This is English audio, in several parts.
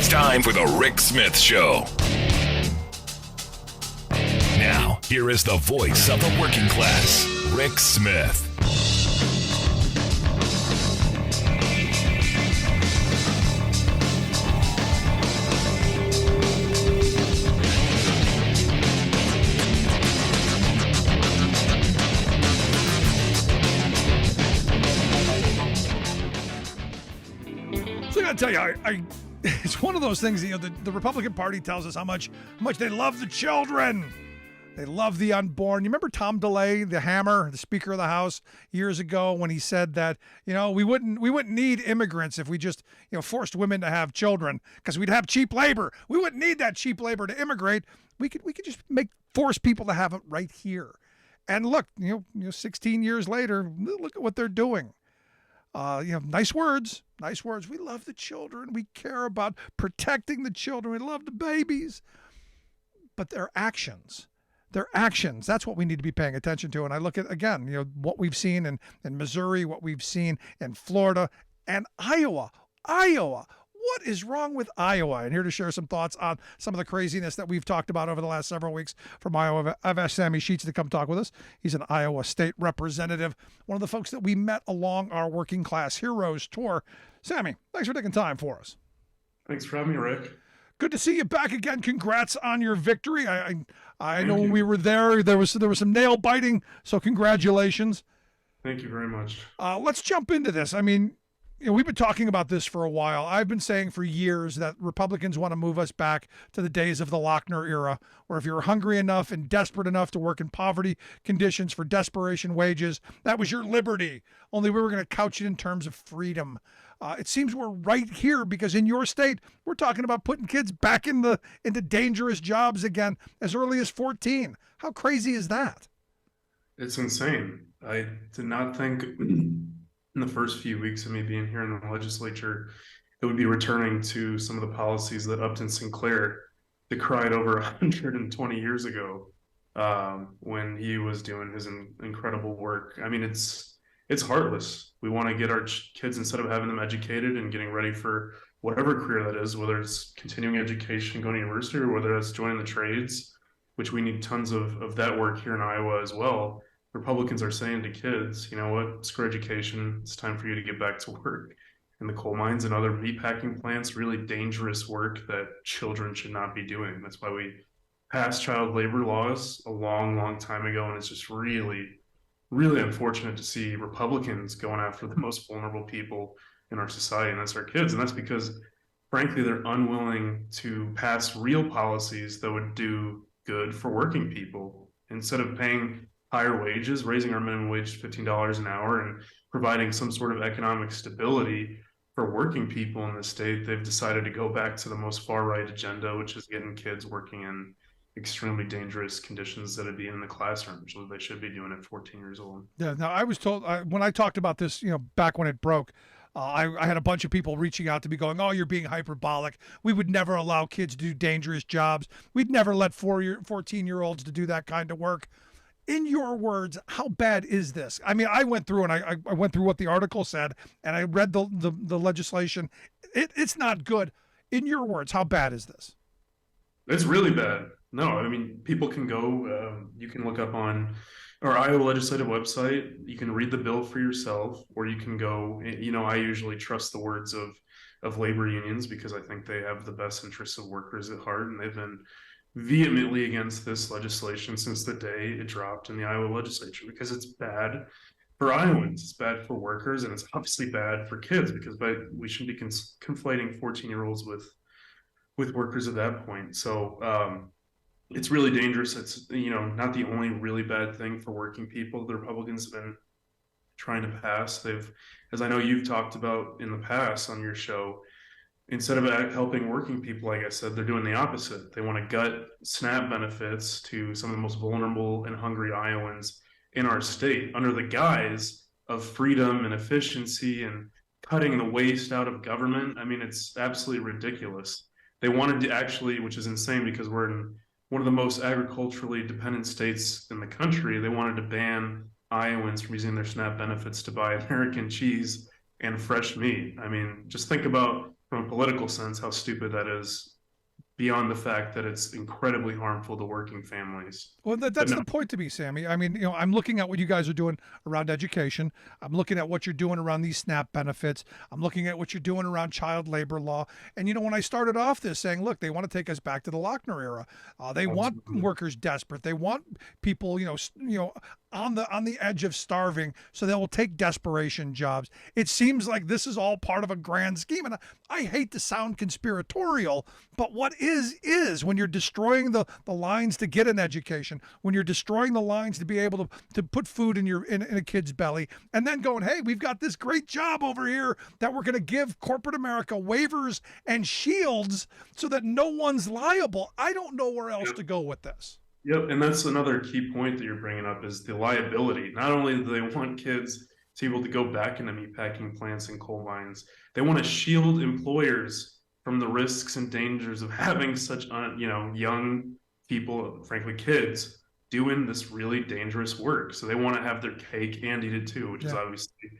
It's time for the Rick Smith Show. Now, here is the voice of the working class, Rick Smith. So I gotta tell you, it's one of those things. The Republican Party tells us how much they love the children. They love the unborn. You remember Tom DeLay, the Hammer, the Speaker of the House, years ago when he said that we wouldn't need immigrants if we just forced women to have children because we'd have cheap labor. We wouldn't need that cheap labor to immigrate. We could just force people to have it right here. And look, 16 years later, look at what they're doing. Nice words. We love the children. We care about protecting the children. We love the babies. But their actions, that's what we need to be paying attention to. And I look at, again, what we've seen in Missouri, what we've seen in Florida and Iowa. What is wrong with Iowa? And here to share some thoughts on some of the craziness that we've talked about over the last several weeks from Iowa, I've asked Sami Scheetz to come talk with us. He's an Iowa state representative, one of the folks that we met along our Working Class Heroes tour. Sami, thanks for taking time for us. Thanks for having me, Rick. Good to see you back again. Congrats on your victory. I know when we were there was some nail biting, so congratulations. Thank you very much. Let's jump into this. I mean, we've been talking about this for a while. I've been saying for years that Republicans want to move us back to the days of the Lochner era, where if you were hungry enough and desperate enough to work in poverty conditions for desperation wages, that was your liberty. Only we were going to couch it in terms of freedom. It seems we're right here because in your state, we're talking about putting kids back into dangerous jobs again as early as 14. How crazy is that? It's insane. I did not think in the first few weeks of me being here in the legislature, it would be returning to some of the policies that Upton Sinclair decried over 120 years ago when he was doing his incredible work. I mean, it's heartless. We want to get our kids, instead of having them educated and getting ready for whatever career that is, whether it's continuing education, going to university, or whether it's joining the trades, which we need tons of that work here in Iowa as well. Republicans are saying to kids, you know what, screw education. It's time for you to get back to work in the coal mines and other meatpacking plants, really dangerous work that children should not be doing. That's why we passed child labor laws a long, long time ago. And it's just really, really unfortunate to see Republicans going after the most vulnerable people in our society, and that's our kids. And that's because, frankly, they're unwilling to pass real policies that would do good for working people. Instead of paying higher wages, raising our minimum wage to $15 an hour and providing some sort of economic stability for working people in the state, they've decided to go back to the most far-right agenda, which is getting kids working in extremely dangerous conditions that would be in the classroom, which they should be doing at 14 years old. Yeah. Now, I was told when I talked about this, back when it broke, I had a bunch of people reaching out to me going, "Oh, you're being hyperbolic. We would never allow kids to do dangerous jobs. We'd never let 14-year-olds to do that kind of work." In your words, how bad is this? I mean, I went through and I went through what the article said, and I read the legislation. It's not good. In your words, how bad is this? It's really bad. No, I mean, people can go, you can look up on our Iowa legislative website, you can read the bill for yourself, or you can go, I usually trust the words of labor unions because I think they have the best interests of workers at heart, and they've been vehemently against this legislation since the day it dropped in the Iowa legislature because it's bad for Iowans, it's bad for workers, and it's obviously bad for kids because we shouldn't be conflating 14-year-olds with workers at that point. So it's really dangerous. It's not the only really bad thing for working people the Republicans have been trying to pass. They've, as I know you've talked about in the past on your show, instead of helping working people, like I said, they're doing the opposite. They want to gut SNAP benefits to some of the most vulnerable and hungry Iowans in our state under the guise of freedom and efficiency and cutting the waste out of government. I mean, it's absolutely ridiculous. They wanted to actually, which is insane because we're in one of the most agriculturally dependent states in the country, they wanted to ban Iowans from using their SNAP benefits to buy American cheese and fresh meat. I mean, just think about from a political sense, how stupid that is, beyond the fact that it's incredibly harmful to working families. Well, But that's no, the point to me, Sammy. I mean, I'm looking at what you guys are doing around education. I'm looking at what you're doing around these SNAP benefits. I'm looking at what you're doing around child labor law. And when I started off this saying, look, they want to take us back to the Lochner era. They want absolutely. workers desperate. They want people, on the edge of starving, so they will take desperation jobs. It seems like this is all part of a grand scheme, and I hate to sound conspiratorial, but what is when you're destroying the lines to get an education, when you're destroying the lines to be able to put food in in a kid's belly, and then going, hey, we've got this great job over here that we're going to give corporate America waivers and shields so that no one's liable. I don't know where else to go with this. Yep, and that's another key point that you're bringing up is the liability. Not only do they want kids to be able to go back into meatpacking plants and coal mines, they want to shield employers from the risks and dangers of having such young people, frankly kids, doing this really dangerous work. So they want to have their cake and eat it too, which is Yeah. obviously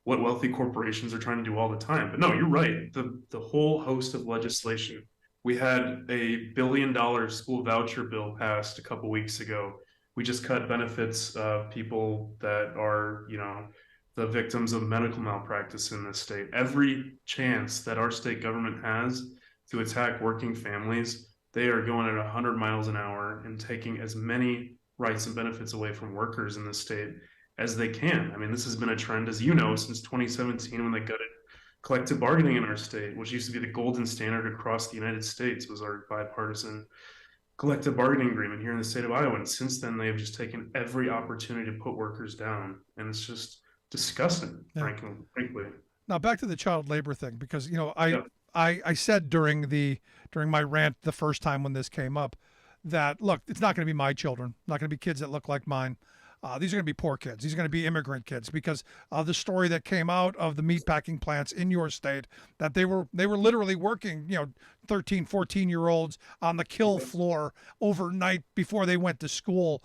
what wealthy corporations are trying to do all the time. But no, you're right. The whole host of legislation. We had a $1 billion school voucher bill passed a couple weeks ago. We just cut benefits of people that are, the victims of medical malpractice in this state. Every chance that our state government has to attack working families, they are going at 100 miles an hour and taking as many rights and benefits away from workers in the state as they can. I mean, this has been a trend, as you know, since 2017 when they gutted collective bargaining in our state, which used to be the golden standard across the United States, was our bipartisan collective bargaining agreement here in the state of Iowa. And since then, they have just taken every opportunity to put workers down. And it's just disgusting, Yeah. frankly. Now back to the child labor thing, because Yeah. I said during my rant the first time when this came up that look, it's not going to be my children, not going to be kids that look like mine. These are going to be poor kids. These are going to be immigrant kids because the story that came out of the meatpacking plants in your state that they were literally working, 13, 14-year-olds on the kill floor overnight before they went to school.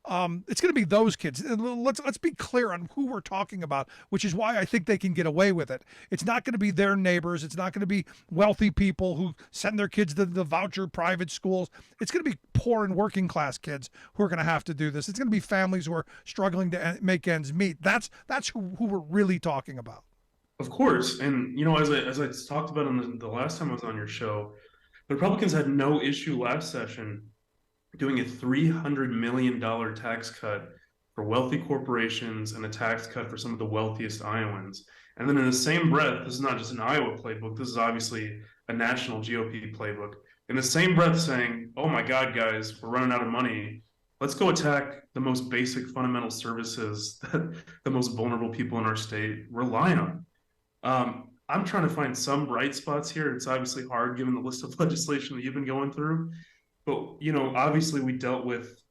It's going to be those kids. Let's be clear on who we're talking about, which is why I think they can get away with it. It's not going to be their neighbors. It's not going to be wealthy people who send their kids to the voucher private schools. It's going to be poor and working class kids who are going to have to do this. It's going to be families who are struggling to make ends meet. That's who we're really talking about. Of course. And, as I talked about on the last time I was on your show, the Republicans had no issue last session doing a $300 million tax cut for wealthy corporations and a tax cut for some of the wealthiest Iowans. And then in the same breath, this is not just an Iowa playbook, this is obviously a national GOP playbook. In the same breath saying, oh my God, guys, we're running out of money. Let's go attack the most basic fundamental services that the most vulnerable people in our state rely on. I'm trying to find some bright spots here. It's obviously hard given the list of legislation that you've been going through. But, obviously we dealt with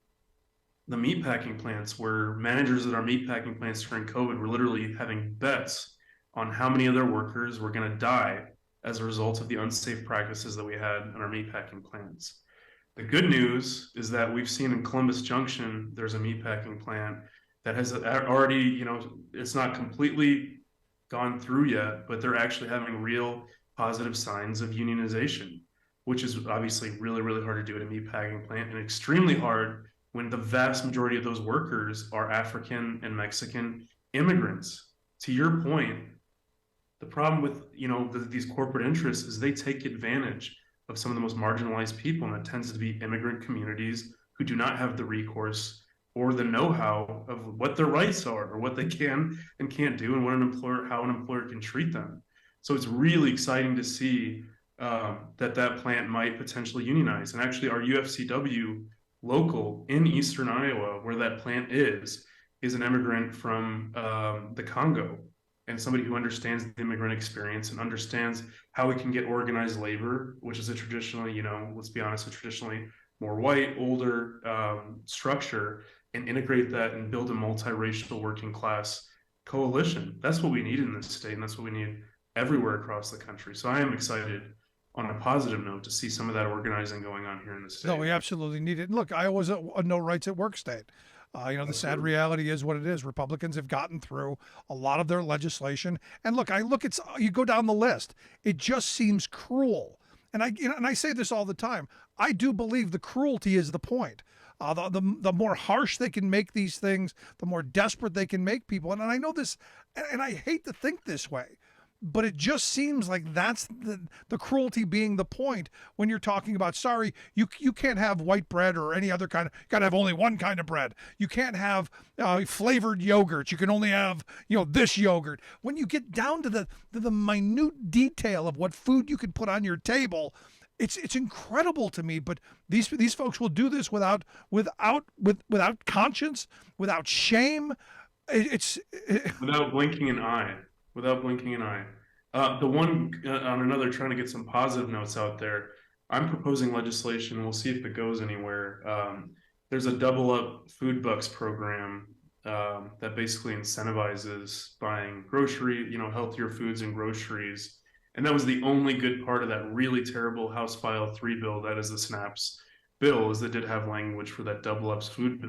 the meatpacking plants where managers at our meatpacking plants during COVID were literally having bets on how many of their workers were going to die as a result of the unsafe practices that we had in our meatpacking plants. The good news is that we've seen in Columbus Junction, there's a meatpacking plant that has already, it's not completely gone through yet, but they're actually having real positive signs of unionization, which is obviously really, really hard to do at a meatpacking plant and extremely hard when the vast majority of those workers are African and Mexican immigrants. To your point, the problem with these corporate interests is they take advantage of some of the most marginalized people, and that tends to be immigrant communities who do not have the recourse or the know-how of what their rights are or what they can and can't do and how an employer can treat them. So it's really exciting to see that plant might potentially unionize. And actually our UFCW local in Eastern Iowa, where that plant is an immigrant from the Congo, and somebody who understands the immigrant experience and understands how we can get organized labor, which is a traditionally, let's be honest, a traditionally more white, older structure, and integrate that and build a multiracial working class coalition. That's what we need in this state, and that's what we need everywhere across the country. So I am excited on a positive note to see some of that organizing going on here in the state. No, we absolutely need it. And look, Iowa's a no rights at work state. The sad reality is what it is. Republicans have gotten through a lot of their legislation. And look, you go down the list. It just seems cruel. And I say this all the time. I do believe the cruelty is the point. The more harsh they can make these things, the more desperate they can make people. And I know this, and I hate to think this way, but it just seems like that's the cruelty being the point when you're talking about, sorry, you can't have white bread or any other kind of, you got to have only one kind of bread. You can't have flavored yogurts. You can only have, this yogurt. When you get down to the minute detail of what food you can put on your table, it's incredible to me. But these folks will do this without conscience, without shame. Without blinking an eye. Without blinking an eye. The one on another, trying to get some positive notes out there. I'm proposing legislation. We'll see if it goes anywhere. There's a double up food bucks program that basically incentivizes buying healthier foods and groceries. And that was the only good part of that really terrible House File 3 bill. That is the SNAPS bill, is that did have language for that double ups food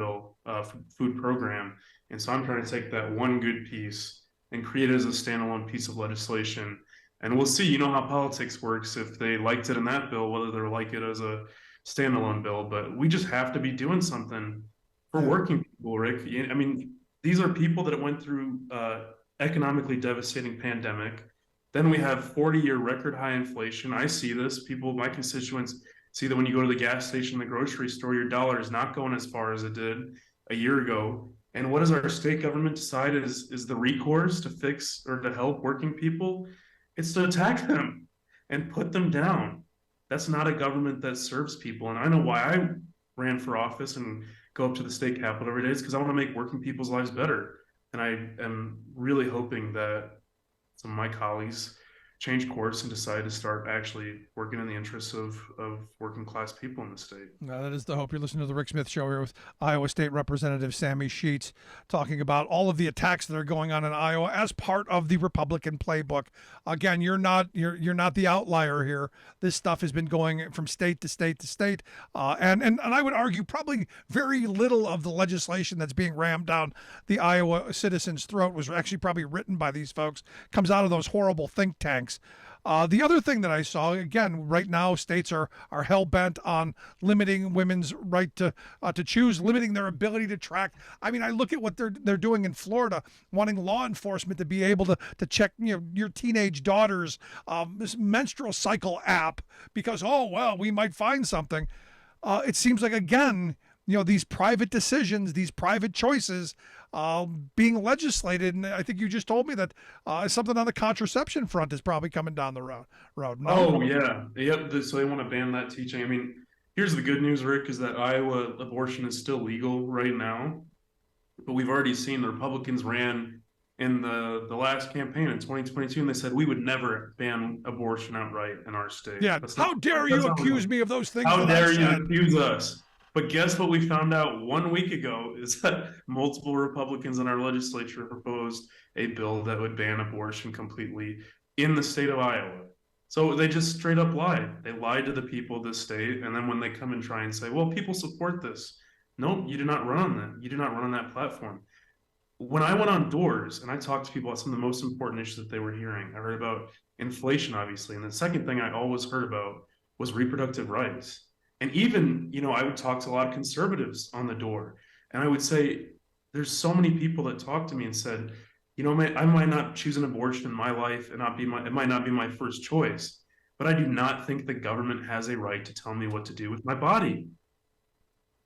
program. And so I'm trying to take that one good piece and create it as a standalone piece of legislation. And we'll see, how politics works, if they liked it in that bill, whether they'll like it as a standalone bill. But we just have to be doing something for working people, Rick. I mean, these are people that went through economically devastating pandemic. Then we have 40-year record high inflation. I see this. My constituents see that when you go to the gas station, the grocery store, your dollar is not going as far as it did a year ago. And what does our state government decide is the recourse to fix or to help working people? It's to attack them and put them down. That's not a government that serves people. And I know why I ran for office and go up to the state capitol every day, is because I want to make working people's lives better. And I am really hoping that some of my colleagues change course and decide to start actually working in the interests of working class people in the state. That is the hope. You're listening to the Rick Smith Show here with Iowa State Representative Sami Scheetz, talking about all of the attacks that are going on in Iowa as part of the Republican playbook. Again, you're not the outlier here. This stuff has been going from state to state to state, and I would argue probably very little of the legislation that's being rammed down the Iowa citizens' throat was actually probably written by these folks. Comes out of those horrible think tanks. The other thing that I saw, again, right now, states are hell-bent on limiting women's right to choose, limiting their ability to track. I mean, I look at what they're doing in Florida, wanting law enforcement to be able to check your teenage daughter's this menstrual cycle app because, we might find something. It seems like, again, these private decisions, these private choices being legislated. And I think you just told me that something on the contraception front is probably coming down the road. No? Oh, yeah. Yep. So they want to ban that teaching. I mean, here's the good news, Rick, is that Iowa abortion is still legal right now. But we've already seen the Republicans ran in the last campaign in 2022, and they said we would never ban abortion outright in our state. Yeah. How dare you accuse me of those things? How dare you accuse us? But guess what we found out 1 week ago is that multiple Republicans in our legislature proposed a bill that would ban abortion completely in the state of Iowa. So they just straight up lied. They lied to the people of this state. And then when they come and try and say, well, people support this. No, you do not run on that. You do not run on that platform. When I went on doors and I talked to people about some of the most important issues that they were hearing, I heard about inflation, obviously. And the second thing I always heard about was reproductive rights. And even, I would talk to a lot of conservatives on the door, and I would say, there's so many people that talked to me and said, I might not choose an abortion in my life and it might not be my first choice, but I do not think the government has a right to tell me what to do with my body.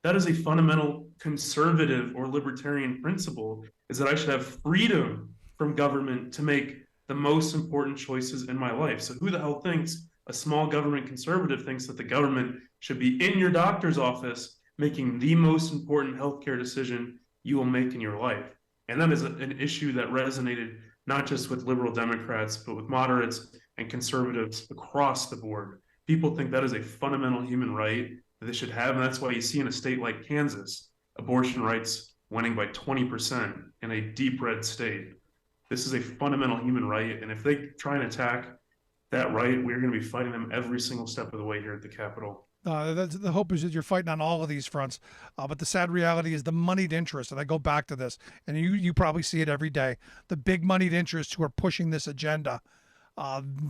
That is a fundamental conservative or libertarian principle, is that I should have freedom from government to make the most important choices in my life. So who the hell thinks a small government conservative thinks that the government should be in your doctor's office making the most important healthcare decision you will make in your life? And that is an issue that resonated not just with liberal Democrats, but with moderates and conservatives across the board. People think that is a fundamental human right that they should have. And that's why you see in a state like Kansas, abortion rights winning by 20% in a deep red state. This is a fundamental human right. And if they try and attack that right, we're going to be fighting them every single step of the way here at the Capitol. The hope is that you're fighting on all of these fronts. But the sad reality is the moneyed interests, and I go back to this, and you probably see it every day. The big moneyed interests who are pushing this agenda,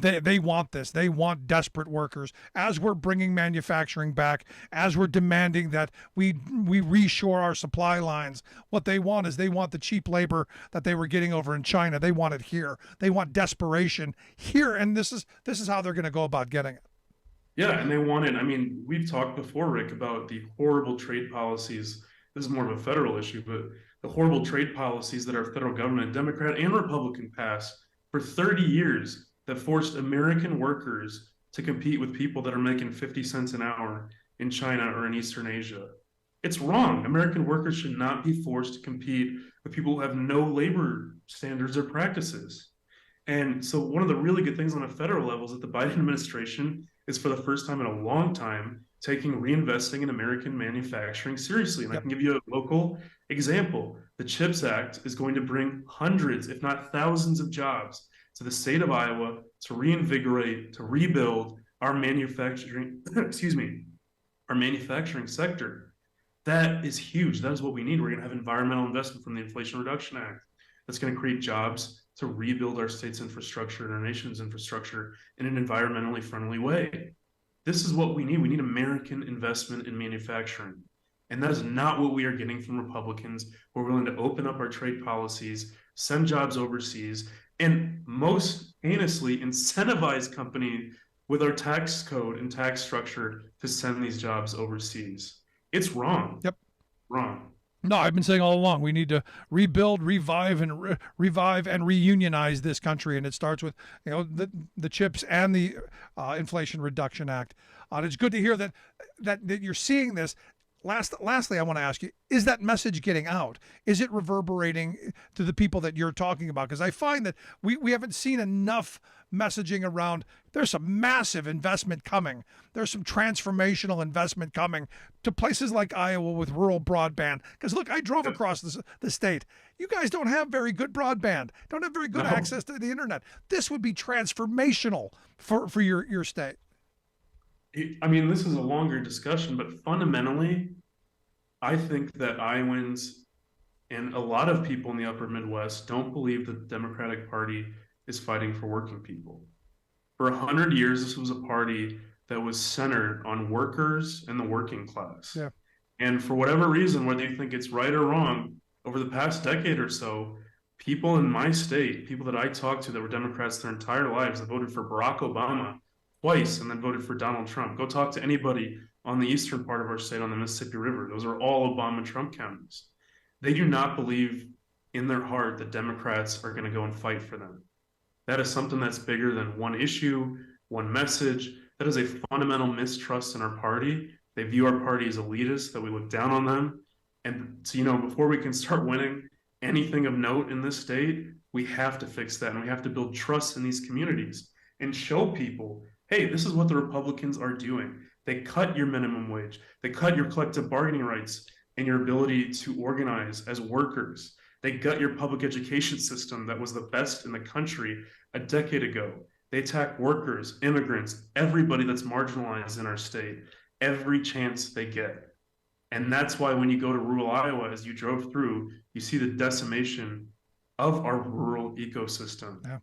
they want this. They want desperate workers. As we're bringing manufacturing back, as we're demanding that we reshore our supply lines, what they want is they want the cheap labor that they were getting over in China. They want it here. They want desperation here, and this is how they're going to go about getting it. Yeah, and they want it. I mean, we've talked before, Rick, about the horrible trade policies. This is more of a federal issue, but the horrible trade policies that our federal government, Democrat and Republican, passed for 30 years that forced American workers to compete with people that are making 50 cents an hour in China or in Eastern Asia. It's wrong. American workers should not be forced to compete with people who have no labor standards or practices. And so one of the really good things on a federal level is that the Biden administration is, for the first time in a long time, reinvesting in American manufacturing seriously. And I can give you a local example. The CHIPS Act is going to bring hundreds, if not thousands, of jobs to the state of Iowa to reinvigorate, to rebuild our manufacturing, our manufacturing sector. That is huge. That is what we need. We're going to have environmental investment from the Inflation Reduction Act. That's going to create jobs to rebuild our state's infrastructure and our nation's infrastructure in an environmentally friendly way. This is what we need. We need American investment in manufacturing. And that is not what we are getting from Republicans who are willing to open up our trade policies, send jobs overseas, and most heinously incentivize companies with our tax code and tax structure to send these jobs overseas. It's wrong. Yep. Wrong. No, I've been saying all along, we need to rebuild, revive, and reunionize this country, and it starts with the CHIPS and the Inflation Reduction Act. It's good to hear that you're seeing this. Lastly, I want to ask you: is that message getting out? Is it reverberating to the people that you're talking about? Because I find that we haven't seen enough messaging around. There's some massive investment coming. There's some transformational investment coming to places like Iowa with rural broadband. Because look, I drove across the state. You guys don't have very good broadband. Don't have very good access to the internet. This would be transformational for your state. I mean, this is a longer discussion, but fundamentally, I think that Iowans and a lot of people in the upper Midwest don't believe that the Democratic Party is fighting for working people. For 100 years, this was a party that was centered on workers and the working class. Yeah. And for whatever reason, whether you think it's right or wrong, over the past decade or so, people in my state, people that I talked to that were Democrats their entire lives, that voted for Barack Obama twice and then voted for Donald Trump. Go talk to anybody on the eastern part of our state on the Mississippi River. Those are all Obama-Trump counties. They do not believe in their heart that Democrats are going to go and fight for them. That is something that's bigger than one issue, one message. That is a fundamental mistrust in our party. They view our party as elitist, that we look down on them. And so, before we can start winning anything of note in this state, we have to fix that. And we have to build trust in these communities and show people, hey, this is what the Republicans are doing. They cut your minimum wage. They cut your collective bargaining rights and your ability to organize as workers. They gut your public education system that was the best in the country a decade ago. They attack workers, immigrants, everybody that's marginalized in our state, every chance they get. And that's why when you go to rural Iowa, as you drove through, you see the decimation of our rural ecosystem. Yeah,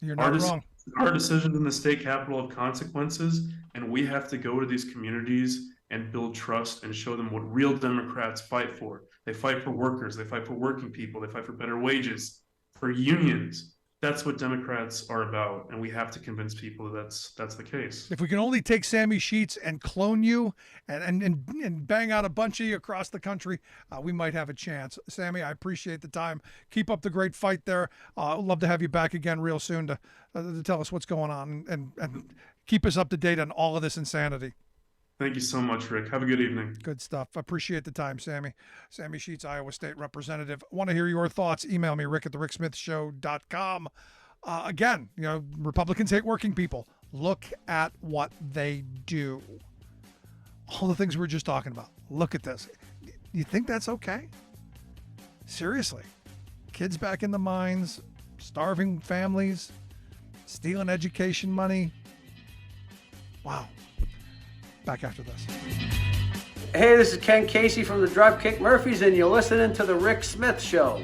you're not wrong. Our decisions in the state capital have consequences, and we have to go to these communities and build trust and show them what real Democrats fight for. They fight for workers, they fight for working people, they fight for better wages, for unions. That's what Democrats are about, and we have to convince people that that's the case. If we can only take Sami Scheetz and clone you and bang out a bunch of you across the country, we might have a chance. Sami, I appreciate the time. Keep up the great fight there. I'd love to have you back again real soon to tell us what's going on and keep us up to date on all of this insanity. Thank you so much, Rick. Have a good evening. Good stuff. I appreciate the time, Sami. Sami Scheetz, Iowa State Representative. Want to hear your thoughts? Email me, rick@thericksmithshow.com. Again, Republicans hate working people. Look at what they do. All the things we were just talking about. Look at this. You think that's okay? Seriously. Kids back in the mines, starving families, stealing education money. Wow. Back after this. Hey, this is Ken Casey from the Dropkick Murphys, and you're listening to The Rick Smith Show.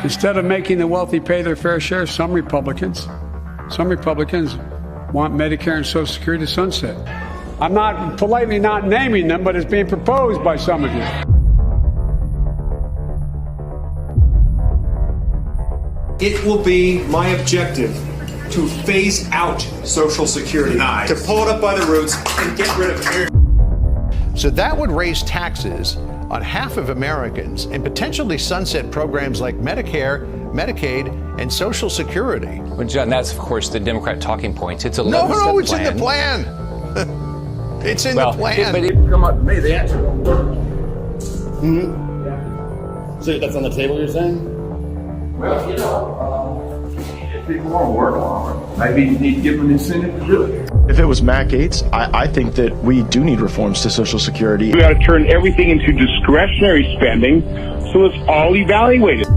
Instead of making the wealthy pay their fair share, some Republicans want Medicare and Social Security to sunset. I'm not politely not naming them, but it's being proposed by some of you. It will be my objective to phase out Social Security, to pull it up by the roots and get rid of it. So that would raise taxes on half of Americans and potentially sunset programs like Medicare, Medicaid, and Social Security. Well, John, that's, of course, the Democrat talking points. It's a No, it's in the plan. It's in the plan. But it come up to me, the answer. So that's on the table, you're saying? Well, you know, if people want to work longer, maybe you need to give them an incentive to do it. If it was Matt Gaetz, I think that we do need reforms to Social Security. We got to turn everything into discretionary spending, so it's all evaluated.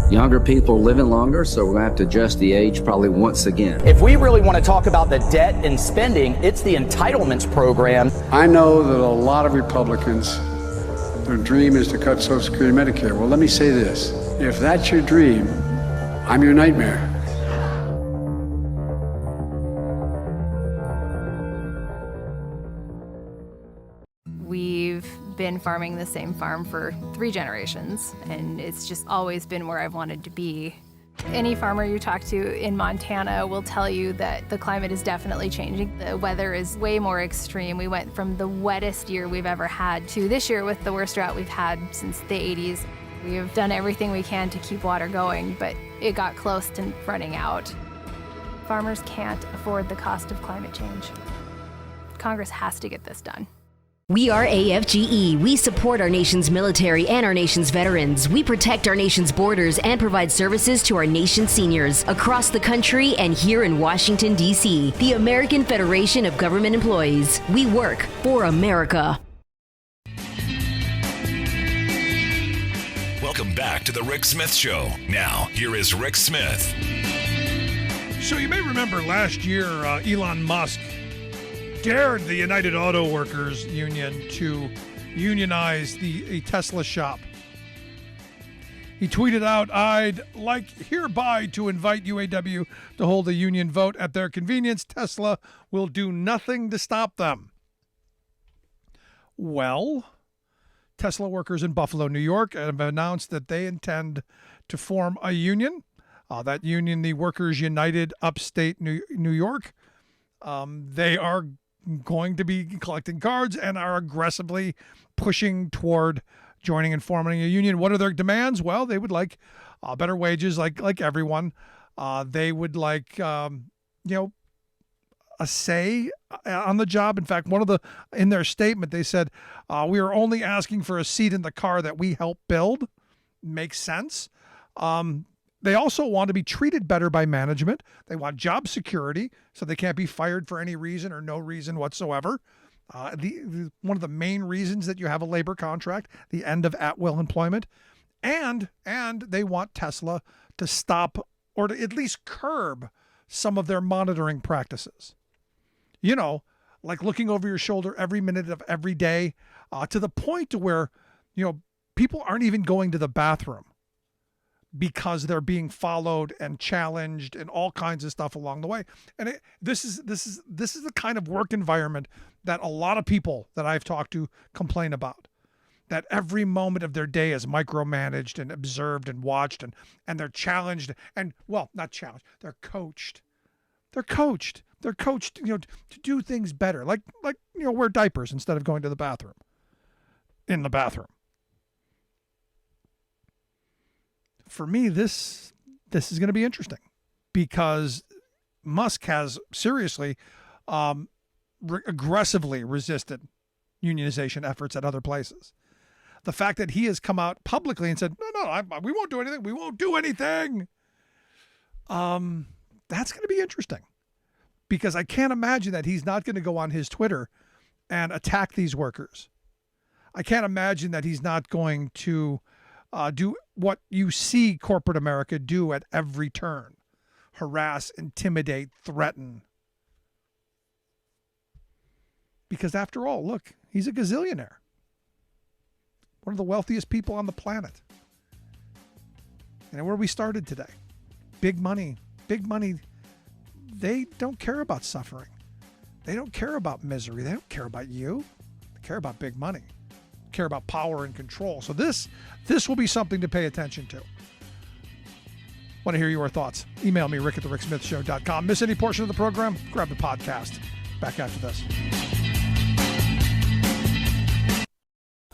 Younger people are living longer, so we're going to have to adjust the age probably once again. If we really want to talk about the debt and spending, it's the entitlements program. I know that a lot of Republicans, their dream is to cut Social Security and Medicare. Well, let me say this. If that's your dream, I'm your nightmare. We've been farming the same farm for 3 generations, and it's just always been where I've wanted to be. Any farmer you talk to in Montana will tell you that the climate is definitely changing. The weather is way more extreme. We went from the wettest year we've ever had to this year with the worst drought we've had since the 80s. We've done everything we can to keep water going, but it got close to running out. Farmers can't afford the cost of climate change. Congress has to get this done. We are AFGE. We support our nation's military and our nation's veterans. We protect our nation's borders and provide services to our nation's seniors across the country and here in Washington, D.C. The American Federation of Government Employees. We work for America. Welcome back to the Rick Smith Show. Now, here is Rick Smith. So you may remember last year, Elon Musk dared the United Auto Workers Union to unionize a Tesla shop. He tweeted out, "I'd like hereby to invite UAW to hold a union vote at their convenience. Tesla will do nothing to stop them." Well, Tesla workers in Buffalo, New York, have announced that they intend to form a union. That union, the Workers United Upstate New York, they are going to be collecting cards and are aggressively pushing toward joining and forming a union. What are their demands? Well, they would like better wages, like everyone. They would like a say on the job. In fact, in their statement, they said, "We are only asking for a seat in the car that we help build." Makes sense. They also want to be treated better by management. They want job security, so they can't be fired for any reason or no reason whatsoever. One of the main reasons that you have a labor contract, the end of at-will employment, and they want Tesla to stop or to at least curb some of their monitoring practices. You know, like looking over your shoulder every minute of every day, to the point to where, people aren't even going to the bathroom because they're being followed and challenged and all kinds of stuff along the way. And this is the kind of work environment that a lot of people that I've talked to complain about. That every moment of their day is micromanaged and observed and watched, and they're challenged and, well, not challenged, they're coached. They're coached, to do things better. Like wear diapers instead of going to the bathroom. In the bathroom. For me, this is going to be interesting because Musk has seriously aggressively resisted unionization efforts at other places. The fact that he has come out publicly and said, no, we won't do anything. We won't do anything. That's going to be interesting because I can't imagine that he's not going to go on his Twitter and attack these workers. I can't imagine that he's not going to do what you see corporate America do at every turn: harass, intimidate, threaten. Because after all, look, he's a gazillionaire. One of the wealthiest people on the planet. And where we started today. Big money. They don't care about suffering. They don't care about misery. They don't care about you. They care about big money. They care about power and control. So this will be something to pay attention to. Want to hear your thoughts? Email me, rick@thericksmithshow.com. Miss any portion of the program? Grab the podcast. Back after this.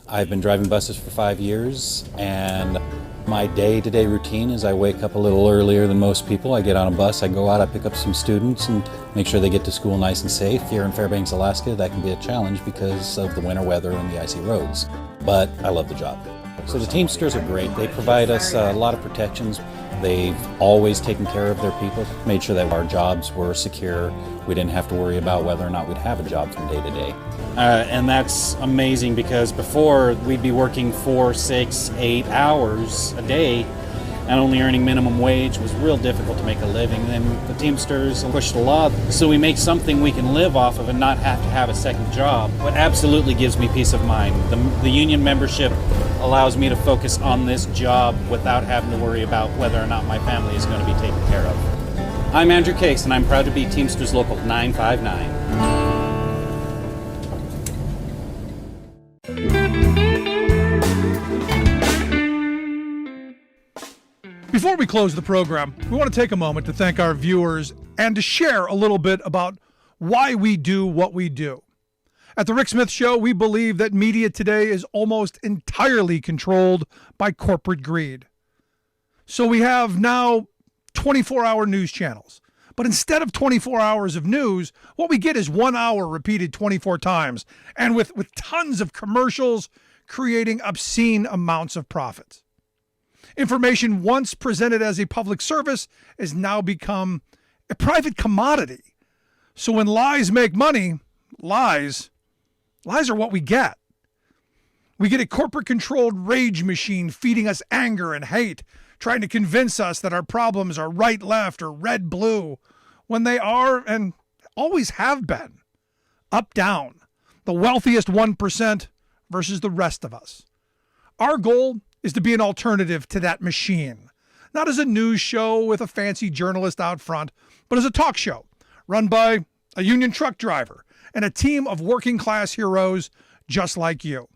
I've been driving buses for 5 years, and my day-to-day routine is I wake up a little earlier than most people. I get on a bus, I go out, I pick up some students and make sure they get to school nice and safe. Here in Fairbanks, Alaska, that can be a challenge because of the winter weather and the icy roads. But I love the job. So the Teamsters are great. They provide us a lot of protections. They've always taken care of their people, made sure that our jobs were secure. We didn't have to worry about whether or not we'd have a job from day to day. And that's amazing because before we'd be working 4, 6, 8 hours a day and only earning minimum wage. Was real difficult to make a living. And then the Teamsters pushed a lot so we make something we can live off of and not have to have a second job. What absolutely gives me peace of mind, the union membership allows me to focus on this job without having to worry about whether or not my family is going to be taken care of. I'm Andrew Case, and I'm proud to be Teamsters Local 959. Before we close the program, we want to take a moment to thank our viewers and to share a little bit about why we do what we do. At the Rick Smith Show, we believe that media today is almost entirely controlled by corporate greed. So we have now 24-hour news channels. But instead of 24 hours of news, what we get is 1 hour repeated 24 times, and with tons of commercials creating obscene amounts of profits. Information once presented as a public service has now become a private commodity. So when lies make money, lies are what we get. We get a corporate-controlled rage machine feeding us anger and hate, trying to convince us that our problems are right, left, or red, blue, when they are and always have been up, down, the wealthiest 1% versus the rest of us. Our goal is to be an alternative to that machine, not as a news show with a fancy journalist out front, but as a talk show run by a union truck driver and a team of working-class heroes just like you.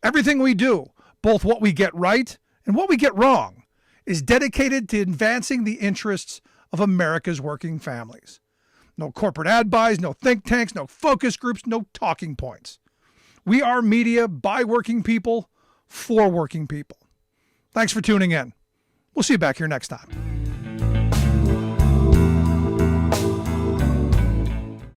Everything we do, both what we get right and what we get wrong, is dedicated to advancing the interests of America's working families. No corporate ad buys, no think tanks, no focus groups, no talking points. We are media by working people, for working people. Thanks for tuning in. We'll see you back here next time.